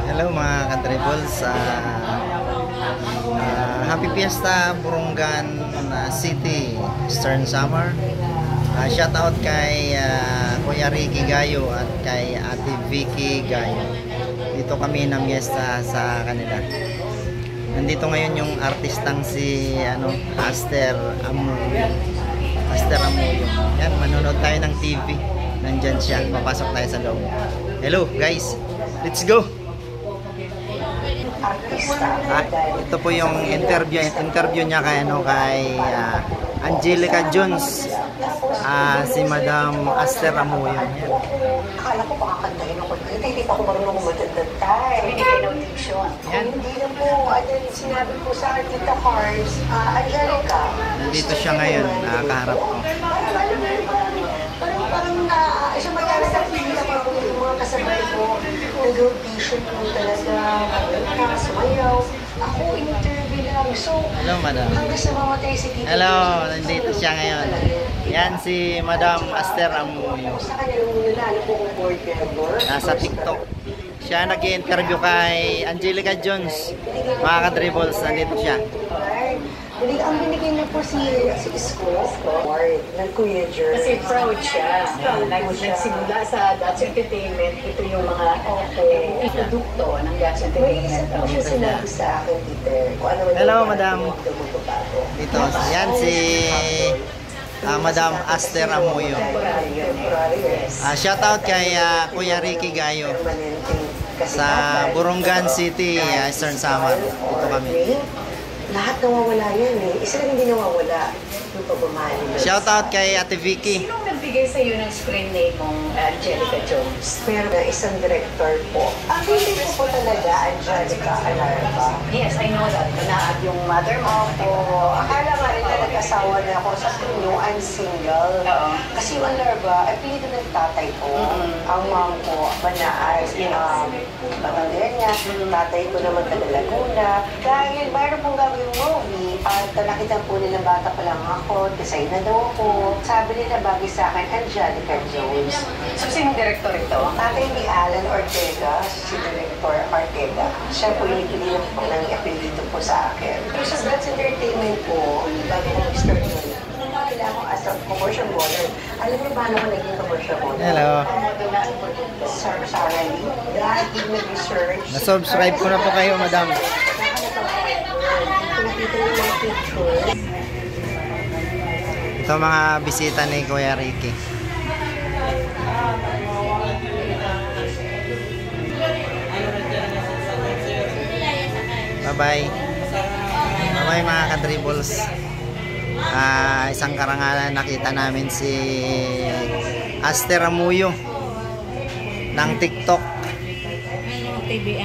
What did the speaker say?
Hello mga ka-tribals, Happy Fiesta Burungan City, Eastern Samar. Shout out kay Kuya Ricky Gayo at kay Ate Vicky Gayo. Dito kami na miesta sa kanila. Nandito ngayon yung artistang si Aster Amuyo. Yan, manonood tayo ng TV. Nandyan siya, papasok tayo sa loob. Hello guys, let's go! Ito po yung interview niya kay Angelica Jones, si Madam Aster Amuyo. Akala ko makakantahin ako. Hindi pa ako marunong matagantay. Hindi kayo ng diction. Hindi na po. Sinabi po sa akin, Tita Cars, Angelica. Nandito siya ngayon, nakaharap ko. Parang isang mayari sa pila pa po yung mga kasabay ko. Nag-audition po talaga. Maganda, sumayaw. Ako, in-interview lang. So, hello, Madam. hanggang sa mamatay si Tita. Hello, nandito siya ngayon. Yan si Madam Aster Amuyo. Sa kanya nung nilalo po kong board member. Nasa TikTok. Siya nag-i-interview kay Angelica Jones. Mga ka-dribbles, nandito siya. Ang binigay niya po si Isko ng Kuya Jer. Kasi proud siya. Nagsimula sa Dutch Entertainment, ito yung mga produkto ng Dutch May isa Entertainment. po siya sinabi sa akin, Peter. Hello, Madam. Dito, yan si Madam Aster Amuyo. Shout out kay Kuya Ricky Gayo sa Burungan City, Eastern Samar. Dito kami. Lahat nawawala yan eh. Isa lang hindi nawawala. Yung pagmamahal. Shout out kay Ate Vicky. Sinong nagbigay sa iyo ng screen name mong Angelica Jones? Pero na isang director po. Ang hindi po talaga, Angelica Alarba. Yes, I know that. Naat yung mother mo. Akala nga rin na nag-asawa na ako sa kanya, I'm single. Oo. Kasi yung Alarba, ay pinito ng tatay ko. Ang mom ko, Banaay, Batangenya. Tatay ko naman taga Laguna. Dahil mayroon pong gagawin movie, at nakita po nila bata pa lang ako, design na daw ako. Sabi nila bagay sa akin, Angelica Jones. So, sinong director ito? Tatay ni Alan Ortega, si Director Ortega. Siya po yung pinili po ng apelyido po sa akin. Pero sa Dutch Entertainment po, bago ko start yun, kailangan ko as a commercial model. Alam mo paano ko naging commercial model? Hello. Sir Sarah Lee. Lahat yung nag-research. Na-subscribe ko na po kayo, Madam. Ito mga bisita ni Kuya Ricky. Bye-bye. Bye-bye mga ka-dribbles. Isang karangalan nakita namin si Aster Amuyo ng TikTok. TV.